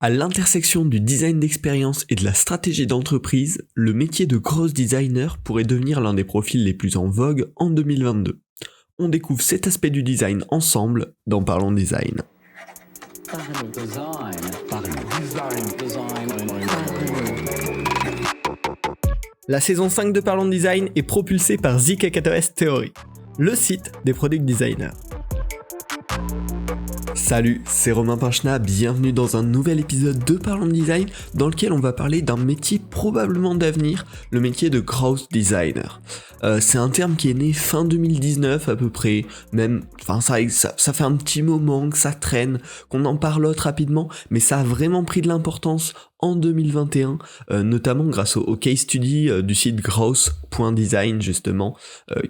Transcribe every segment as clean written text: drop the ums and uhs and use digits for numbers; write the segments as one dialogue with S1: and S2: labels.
S1: À l'intersection du design d'expérience et de la stratégie d'entreprise, le métier de growth designer pourrait devenir l'un des profils les plus en vogue en 2022. On découvre cet aspect du design ensemble dans Parlons Design. La saison 5 de Parlons Design est propulsée par ZKKOS Theory, le site des product designers. Salut, c'est Romain Pinchna, bienvenue dans un nouvel épisode de Parlons Design dans lequel on va parler d'un métier probablement d'avenir, le métier de growth designer. C'est un terme qui est né fin 2019 à peu près, ça fait un petit moment que ça traîne, qu'on en parlote rapidement, mais ça a vraiment pris de l'importance en 2021, notamment grâce au case study du site growth.design justement,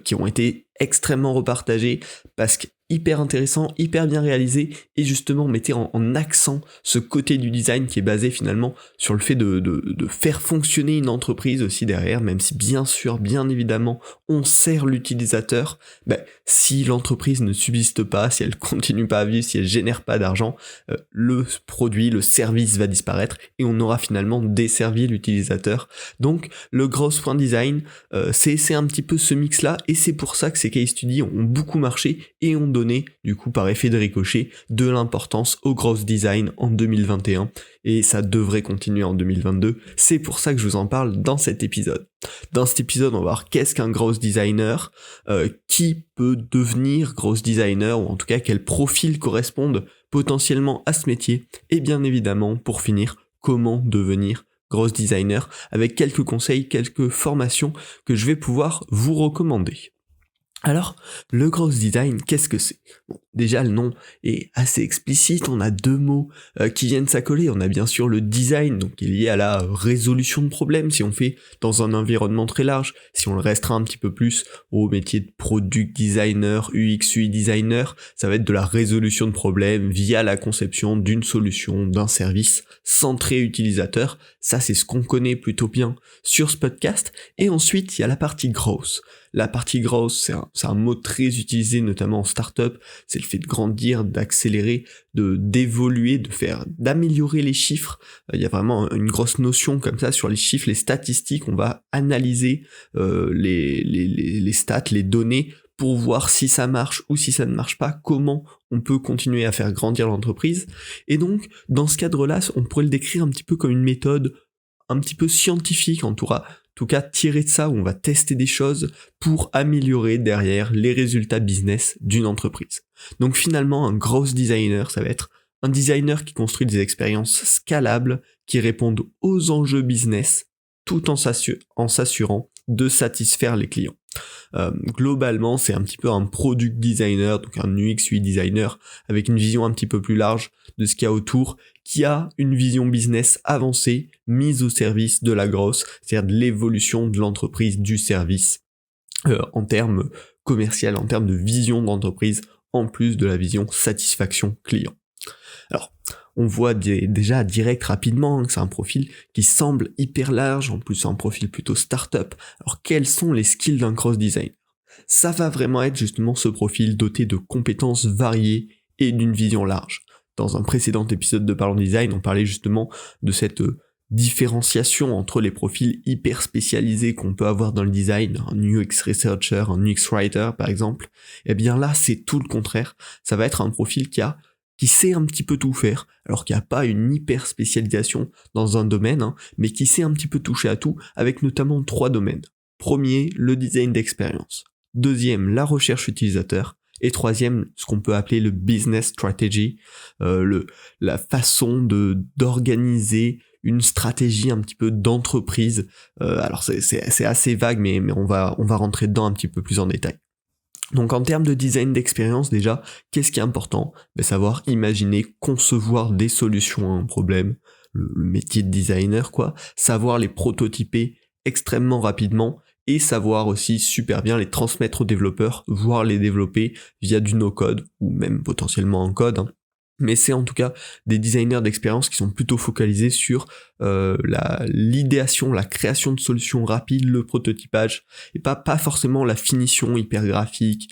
S1: qui ont été extrêmement repartagés parce que hyper intéressant, hyper bien réalisé et justement mettez en accent ce côté du design qui est basé finalement sur le fait de faire fonctionner une entreprise aussi derrière, même si bien sûr, bien évidemment, on sert l'utilisateur, si l'entreprise ne subsiste pas, si elle continue pas à vivre, si elle génère pas d'argent, le produit, le service va disparaître et on aura finalement desservi l'utilisateur. Donc le growth.design, c'est un petit peu ce mix là et c'est pour ça que ces case studies ont beaucoup marché et ont donné, du coup par effet de ricochet, de l'importance au growth design en 2021 et ça devrait continuer en 2022. C'est pour ça que je vous en parle dans cet épisode. Dans cet épisode, on va voir qu'est-ce qu'un growth designer, qui peut devenir growth designer ou en tout cas quels profils correspondent potentiellement à ce métier et bien évidemment, pour finir, comment devenir growth designer avec quelques conseils, quelques formations que je vais pouvoir vous recommander. Alors, le growth design, qu'est-ce que c'est ? Bon, déjà le nom est assez explicite, on a deux mots qui viennent s'accoler, on a bien sûr le design, donc qui est lié à la résolution de problèmes, si on fait dans un environnement très large, si on le restreint un petit peu plus au métier de product designer, UX, UI designer, ça va être de la résolution de problèmes via la conception d'une solution, d'un service centré utilisateur, ça c'est ce qu'on connaît plutôt bien sur ce podcast, et ensuite il y a la partie growth. La partie growth, c'est un mot très utilisé notamment en startup, c'est le fait de grandir, d'accélérer, d'évoluer, d'améliorer les chiffres. Il y a vraiment une grosse notion comme ça sur les chiffres, les statistiques, on va analyser les stats, les données pour voir si ça marche ou si ça ne marche pas, comment on peut continuer à faire grandir l'entreprise. Et donc, dans ce cadre-là, on pourrait le décrire un petit peu comme une méthode un petit peu scientifique, en tout cas tiré de ça où on va tester des choses pour améliorer derrière les résultats business d'une entreprise. Donc finalement, un growth designer, ça va être un designer qui construit des expériences scalables qui répondent aux enjeux business tout en s'assurant de satisfaire les clients. Globalement, c'est un petit peu un product designer, donc un UX UI designer avec une vision un petit peu plus large de ce qu'il y a autour, qui a une vision business avancée, mise au service de la growth, c'est-à-dire de l'évolution de l'entreprise, du service, en termes commercial, en termes de vision d'entreprise, en plus de la vision satisfaction client. Alors, on voit déjà direct rapidement que c'est un profil qui semble hyper large, en plus c'est un profil plutôt start-up. Alors quels sont les skills d'un growth designer ? Ça va vraiment être justement ce profil doté de compétences variées et d'une vision large. Dans un précédent épisode de Parlons Design, on parlait justement de cette différenciation entre les profils hyper spécialisés qu'on peut avoir dans le design, un UX researcher, un UX writer par exemple. Et bien là, c'est tout le contraire. Ça va être un profil qui sait un petit peu tout faire, alors qu'il n'y a pas une hyper spécialisation dans un domaine, mais qui sait un petit peu toucher à tout, avec notamment 3 domaines. Premier, le design d'expérience. Deuxième, la recherche utilisateur. Et troisième, ce qu'on peut appeler le business strategy, la façon d'organiser une stratégie un petit peu d'entreprise. Alors c'est assez vague, mais on va rentrer dedans un petit peu plus en détail. Donc en termes de design d'expérience déjà, qu'est-ce qui est important ? Savoir imaginer, concevoir des solutions à un problème, le métier de designer quoi, savoir les prototyper extrêmement rapidement et savoir aussi super bien les transmettre aux développeurs, voire les développer via du no-code ou même potentiellement en code. Mais c'est en tout cas des designers d'expérience qui sont plutôt focalisés sur l'idéation, la création de solutions rapides, le prototypage, et pas forcément la finition hyper graphique,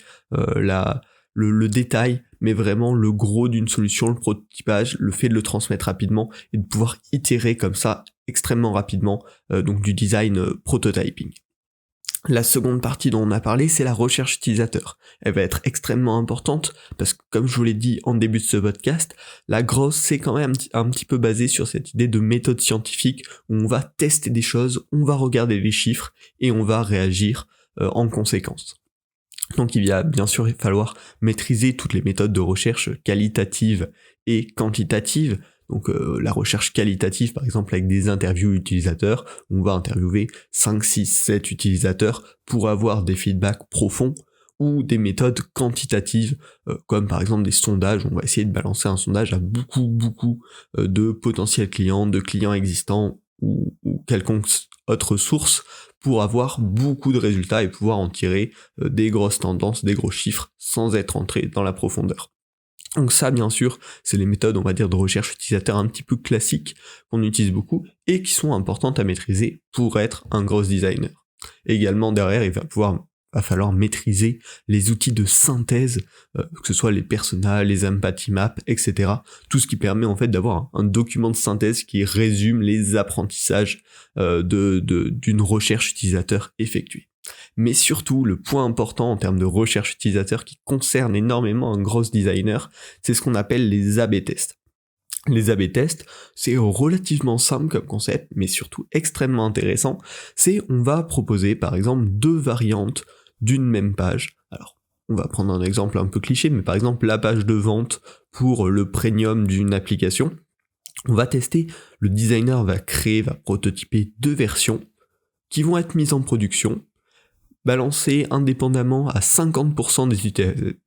S1: le détail, mais vraiment le gros d'une solution, le prototypage, le fait de le transmettre rapidement et de pouvoir itérer comme ça extrêmement rapidement, donc du design prototyping. La seconde partie dont on a parlé, c'est la recherche utilisateur. Elle va être extrêmement importante parce que, comme je vous l'ai dit en début de ce podcast, la grosse, c'est quand même un petit peu basé sur cette idée de méthode scientifique où on va tester des choses, on va regarder les chiffres et on va réagir en conséquence. Donc il va bien sûr falloir maîtriser toutes les méthodes de recherche qualitatives et quantitatives. Donc la recherche qualitative par exemple avec des interviews utilisateurs, on va interviewer 5, 6, 7 utilisateurs pour avoir des feedbacks profonds, ou des méthodes quantitatives comme par exemple des sondages, on va essayer de balancer un sondage à beaucoup de potentiels clients, de clients existants ou quelconque autre source pour avoir beaucoup de résultats et pouvoir en tirer des grosses tendances, des gros chiffres sans être entré dans la profondeur. Donc ça, bien sûr, c'est les méthodes, on va dire, de recherche utilisateur un petit peu classiques qu'on utilise beaucoup et qui sont importantes à maîtriser pour être un gros designer. Également, derrière, il va falloir maîtriser les outils de synthèse, que ce soit les personas, les empathy maps, etc. Tout ce qui permet en fait d'avoir un document de synthèse qui résume les apprentissages d'une recherche utilisateur effectuée. Mais surtout, le point important en termes de recherche utilisateur qui concerne énormément un gros designer, c'est ce qu'on appelle les A/B tests. Les A/B tests, c'est relativement simple comme concept, mais surtout extrêmement intéressant. On va proposer par exemple 2 variantes d'une même page. Alors, on va prendre un exemple un peu cliché, mais par exemple la page de vente pour le premium d'une application. On va tester, le designer va prototyper 2 versions qui vont être mises en production, balancées indépendamment à 50%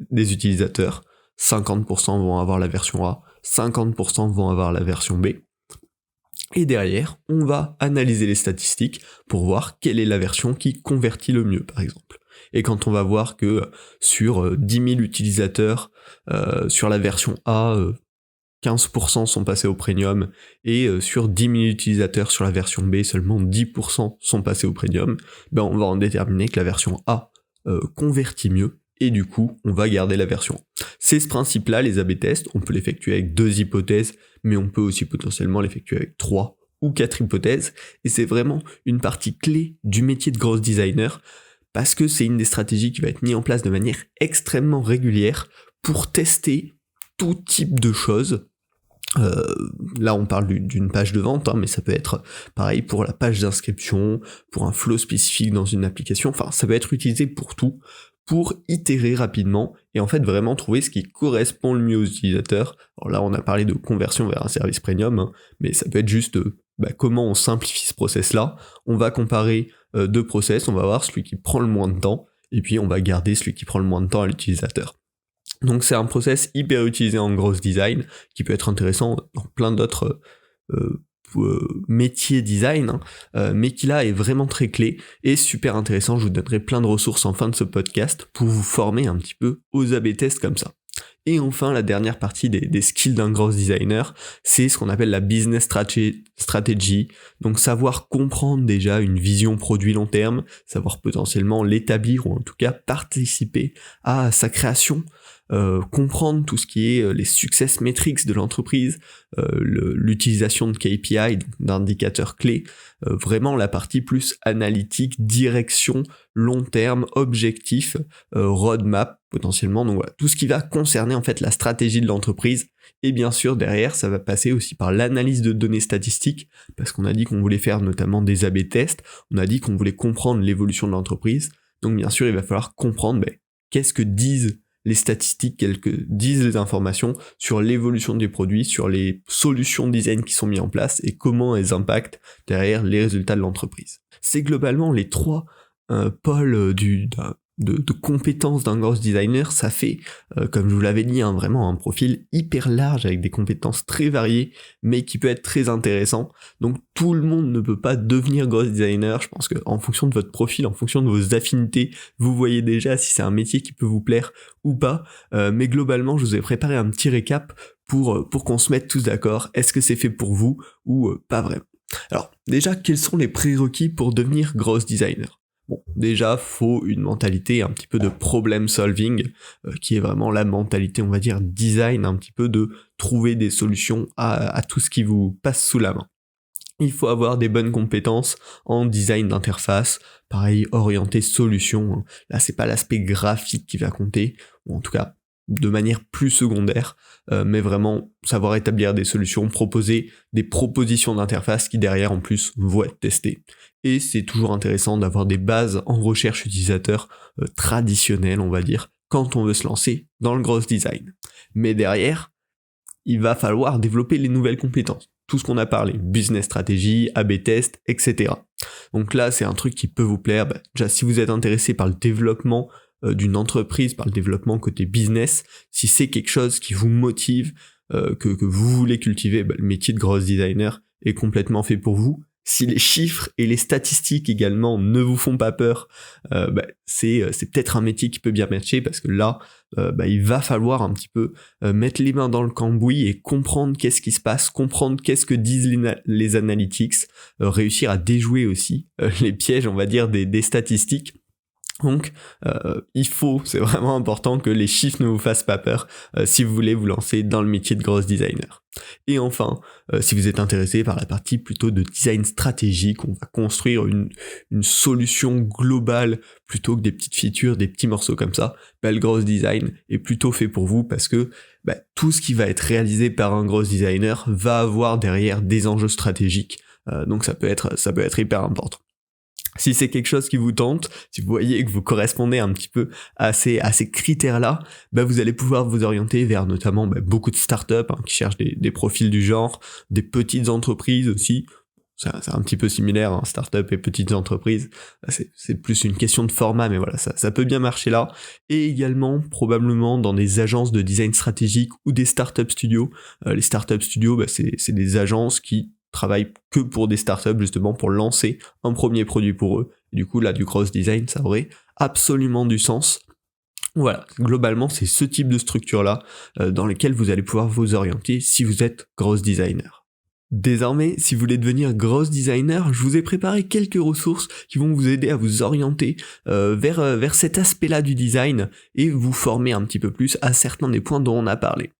S1: des utilisateurs. 50% vont avoir la version A, 50% vont avoir la version B. Et derrière, on va analyser les statistiques pour voir quelle est la version qui convertit le mieux, par exemple. Et quand on va voir que sur 10 000 utilisateurs, sur la version A, 15% sont passés au premium, et sur 10 000 utilisateurs sur la version B, seulement 10% sont passés au premium, ben on va en déterminer que la version A convertit mieux, et du coup, on va garder la version A. C'est ce principe-là, les A/B tests, on peut l'effectuer avec 2 hypothèses, mais on peut aussi potentiellement l'effectuer avec 3 ou 4 hypothèses, et c'est vraiment une partie clé du métier de gros designer, parce que c'est une des stratégies qui va être mise en place de manière extrêmement régulière pour tester tout type de choses. Là on parle d'une page de vente, mais ça peut être pareil pour la page d'inscription, pour un flow spécifique dans une application, enfin ça peut être utilisé pour tout, pour itérer rapidement et en fait vraiment trouver ce qui correspond le mieux aux utilisateurs. Alors là on a parlé de conversion vers un service premium, mais ça peut être juste comment on simplifie ce process là, on va comparer 2 process, on va voir celui qui prend le moins de temps, et puis on va garder celui qui prend le moins de temps à l'utilisateur. Donc c'est un process hyper utilisé en gros design, qui peut être intéressant dans plein d'autres métiers design, mais qui là est vraiment très clé et super intéressant. Je vous donnerai plein de ressources en fin de ce podcast pour vous former un petit peu aux A/B tests comme ça. Et enfin, la dernière partie des skills d'un gros designer, c'est ce qu'on appelle la business strategy, donc savoir comprendre déjà une vision produit long terme, savoir potentiellement l'établir ou en tout cas participer à sa création, comprendre tout ce qui est les success metrics de l'entreprise, l'utilisation de KPI, d'indicateurs clés, vraiment la partie plus analytique, direction, long terme, objectif, roadmap potentiellement, donc voilà, tout ce qui va concerner en fait la stratégie de l'entreprise. Et bien sûr derrière ça va passer aussi par l'analyse de données statistiques, parce qu'on a dit qu'on voulait faire notamment des A/B tests, on a dit qu'on voulait comprendre l'évolution de l'entreprise, donc bien sûr il va falloir comprendre qu'est-ce que disent les statistiques, qu'elles disent les informations sur l'évolution des produits, sur les solutions de design qui sont mises en place et comment elles impactent derrière les résultats de l'entreprise. C'est globalement les 3 pôles de compétences d'un gros designer. Ça fait, comme je vous l'avais dit, vraiment un profil hyper large avec des compétences très variées, mais qui peut être très intéressant. Donc tout le monde ne peut pas devenir gros designer. Je pense qu'en fonction de votre profil, en fonction de vos affinités, vous voyez déjà si c'est un métier qui peut vous plaire ou pas. Mais globalement, je vous ai préparé un petit récap pour qu'on se mette tous d'accord. Est-ce que c'est fait pour vous ou pas vraiment? Alors déjà, quels sont les prérequis pour devenir gros designer? Bon, déjà, faut une mentalité un petit peu de problem solving, qui est vraiment la mentalité, on va dire, design, un petit peu de trouver des solutions à tout ce qui vous passe sous la main. Il faut avoir des bonnes compétences en design d'interface, pareil, orienté solution, hein. Là, c'est pas l'aspect graphique qui va compter, ou en tout cas, de manière plus secondaire, mais vraiment savoir établir des solutions, proposer des propositions d'interface qui derrière en plus vont être testées. Et c'est toujours intéressant d'avoir des bases en recherche utilisateur traditionnelles, on va dire, quand on veut se lancer dans le growth design. Mais derrière, il va falloir développer les nouvelles compétences. Tout ce qu'on a parlé, business stratégie, A/B test, etc. Donc là, c'est un truc qui peut vous plaire. Déjà, si vous êtes intéressé par le développement d'une entreprise, par le développement côté business, si c'est quelque chose qui vous motive, que vous voulez cultiver, le métier de growth designer est complètement fait pour vous. Si les chiffres et les statistiques également ne vous font pas peur, c'est peut-être un métier qui peut bien matcher, parce que là, il va falloir un petit peu mettre les mains dans le cambouis et comprendre qu'est-ce qui se passe, comprendre qu'est-ce que disent les analytics, réussir à déjouer aussi les pièges, on va dire, des statistiques. Donc, c'est vraiment important que les chiffres ne vous fassent pas peur si vous voulez vous lancer dans le métier de growth designer. Et enfin, si vous êtes intéressé par la partie plutôt de design stratégique, on va construire une solution globale plutôt que des petites features, des petits morceaux comme ça, le growth design est plutôt fait pour vous, parce que tout ce qui va être réalisé par un growth designer va avoir derrière des enjeux stratégiques, donc ça peut être hyper important. Si c'est quelque chose qui vous tente, si vous voyez que vous correspondez un petit peu à ces critères-là, vous allez pouvoir vous orienter vers notamment beaucoup de startups qui cherchent des profils du genre, des petites entreprises aussi. C'est un petit peu similaire, startup et petites entreprises. C'est plus une question de format, mais voilà, ça peut bien marcher là. Et également, probablement dans des agences de design stratégique ou des startup studios. Les startup studios, c'est des agences qui travaillent que pour des startups, justement pour lancer un premier produit pour eux. Et du coup, là, du cross design, ça aurait absolument du sens. Voilà, globalement, c'est ce type de structure-là dans lesquelles vous allez pouvoir vous orienter si vous êtes growth designer. Désormais, si vous voulez devenir growth designer, je vous ai préparé quelques ressources qui vont vous aider à vous orienter vers cet aspect-là du design et vous former un petit peu plus à certains des points dont on a parlé.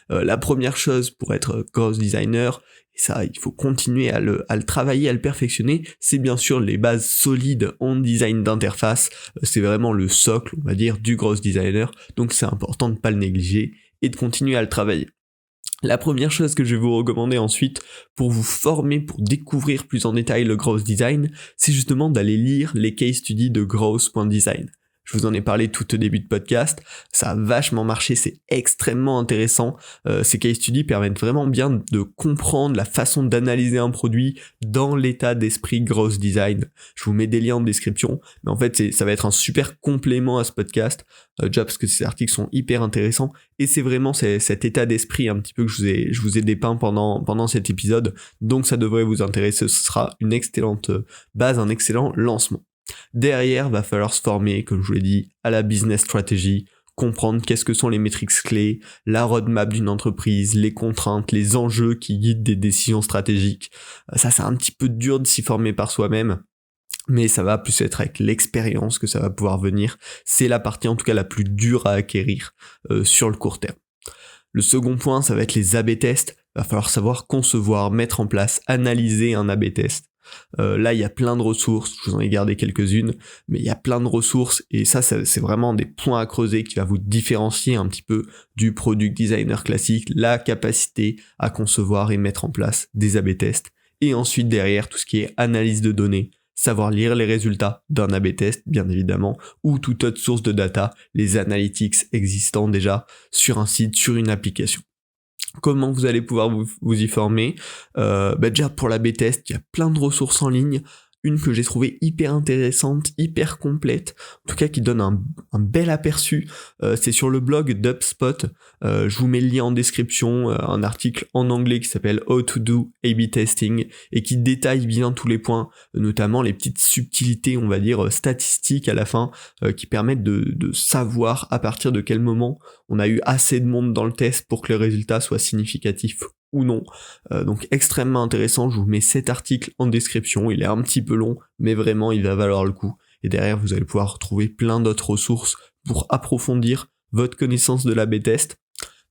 S1: La première chose pour être growth designer, et ça il faut continuer à le travailler, à le perfectionner, c'est bien sûr les bases solides en design d'interface. C'est vraiment le socle, on va dire, du growth designer, donc c'est important de ne pas le négliger et de continuer à le travailler. La première chose que je vais vous recommander ensuite pour vous former, pour découvrir plus en détail le growth design, c'est justement d'aller lire les case studies de growth.design. Je vous en ai parlé tout au début de podcast, ça a vachement marché, c'est extrêmement intéressant. Ces case studies permettent vraiment bien de comprendre la façon d'analyser un produit dans l'état d'esprit growth design. Je vous mets des liens en description, mais en fait ça va être un super complément à ce podcast, déjà parce que ces articles sont hyper intéressants, et c'est vraiment cet état d'esprit un petit peu que je vous ai dépeint pendant cet épisode, donc ça devrait vous intéresser, ce sera une excellente base, un excellent lancement. Derrière, va falloir se former, comme je vous l'ai dit, à la business strategy, comprendre qu'est-ce que sont les métriques clés, la roadmap d'une entreprise, les contraintes, les enjeux qui guident des décisions stratégiques. Ça, c'est un petit peu dur de s'y former par soi-même, mais ça va plus être avec l'expérience que ça va pouvoir venir. C'est la partie en tout cas la plus dure à acquérir sur le court terme. Le second point, ça va être les A/B tests. Va falloir savoir concevoir, mettre en place, analyser un A/B test. Là il y a plein de ressources, je vous en ai gardé quelques-unes, mais il y a plein de ressources, et ça c'est vraiment des points à creuser qui va vous différencier un petit peu du product designer classique, la capacité à concevoir et mettre en place des A/B tests, et ensuite derrière tout ce qui est analyse de données, savoir lire les résultats d'un A/B test bien évidemment, ou toute autre source de data, les analytics existants déjà sur un site, sur une application. Comment vous allez pouvoir vous y former? Déjà pour l'A/B test, il y a plein de ressources en ligne. Une que j'ai trouvée hyper intéressante, hyper complète, en tout cas qui donne un bel aperçu, c'est sur le blog d'HubSpot. Je vous mets le lien en description, un article en anglais qui s'appelle How to do A/B testing et qui détaille bien tous les points, notamment les petites subtilités, on va dire statistiques à la fin, qui permettent de savoir à partir de quel moment on a eu assez de monde dans le test pour que les résultats soient significatifs ou non. Donc extrêmement intéressant, je vous mets cet article en description, il est un petit peu long, mais vraiment il va valoir le coup. et derrière vous allez pouvoir retrouver plein d'autres ressources pour approfondir votre connaissance de l'A/B test.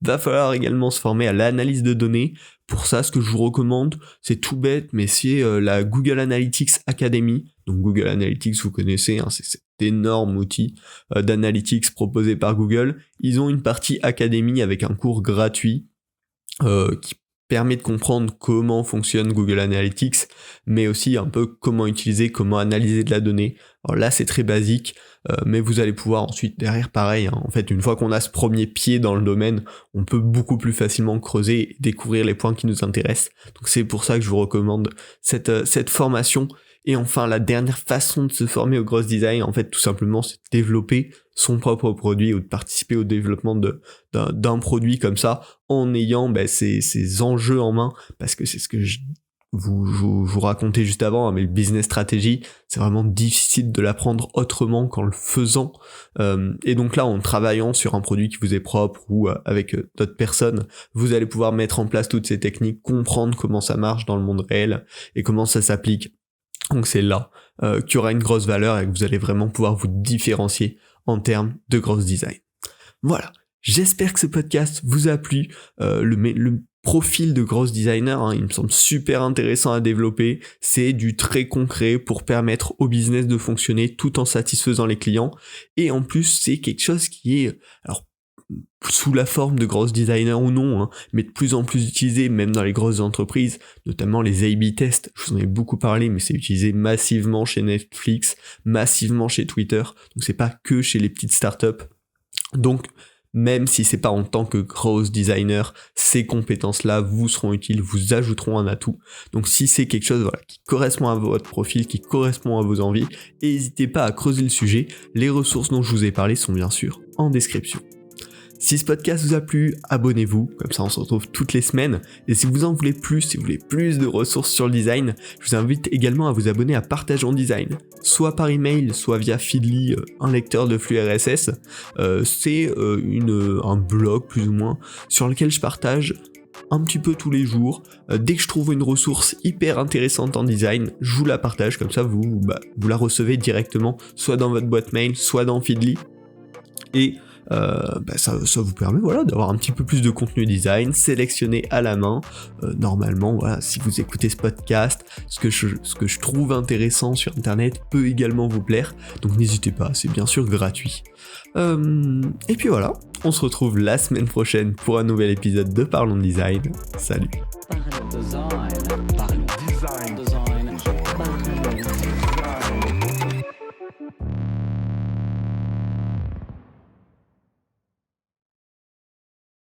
S1: Va falloir également se former à l'analyse de données. Pour ça, ce que je vous recommande, c'est tout bête, mais c'est la Google Analytics Academy. Donc Google Analytics, vous connaissez, hein, c'est cet énorme outil d'analytics proposé par Google. Ils ont une partie Academy avec un cours gratuit qui permet de comprendre comment fonctionne Google Analytics, mais aussi un peu comment utiliser, comment analyser de la donnée. Alors là, c'est très basique, mais vous allez pouvoir ensuite, derrière, pareil, hein, en fait, une fois qu'on a ce premier pied dans le domaine, on peut beaucoup plus facilement creuser et découvrir les points qui nous intéressent. Donc c'est pour ça que je vous recommande cette formation. Et enfin, la dernière façon de se former au growth design, en fait, tout simplement, c'est de développer son propre produit ou de participer au développement d'un produit comme ça en ayant ces enjeux en main, parce que c'est ce que je vous racontais juste avant, hein, mais le business stratégie, c'est vraiment difficile de l'apprendre autrement qu'en le faisant. Et donc là, en travaillant sur un produit qui vous est propre ou avec d'autres personnes, vous allez pouvoir mettre en place toutes ces techniques, comprendre comment ça marche dans le monde réel et comment ça s'applique. Donc c'est là qu'il y aura une grosse valeur et que vous allez vraiment pouvoir vous différencier en termes de growth design. Voilà, j'espère que ce podcast vous a plu. Le profil de growth designer, hein, il me semble super intéressant à développer. C'est du très concret pour permettre au business de fonctionner tout en satisfaisant les clients. Et en plus, c'est quelque chose qui est... alors sous la forme de growth designer ou non, hein, mais de plus en plus utilisé même dans les grosses entreprises, notamment les A/B tests. Je vous en ai beaucoup parlé, mais c'est utilisé massivement chez Netflix, massivement chez Twitter, donc c'est pas que chez les petites startups. Donc même si c'est pas en tant que growth designer, ces compétences-là vous seront utiles, vous ajouteront un atout. Donc si c'est quelque chose qui correspond à votre profil, qui correspond à vos envies, n'hésitez pas à creuser le sujet. Les ressources dont je vous ai parlé sont bien sûr en description. Si ce podcast vous a plu, abonnez-vous, comme ça on se retrouve toutes les semaines. Et si vous en voulez plus, si vous voulez plus de ressources sur le design, je vous invite également à vous abonner à Partageons Design, soit par email, soit via Feedly, un lecteur de flux RSS. C'est un blog plus ou moins sur lequel je partage un petit peu tous les jours. Dès que je trouve une ressource hyper intéressante en design, je vous la partage, comme ça vous la recevez directement, soit dans votre boîte mail, soit dans Feedly. Et ça vous permet d'avoir un petit peu plus de contenu design sélectionné à la main. Normalement, si vous écoutez ce podcast, ce que je trouve intéressant sur internet peut également vous plaire, donc n'hésitez pas, c'est bien sûr gratuit. Et puis voilà, on se retrouve la semaine prochaine pour un nouvel épisode de Parlons Design. Salut.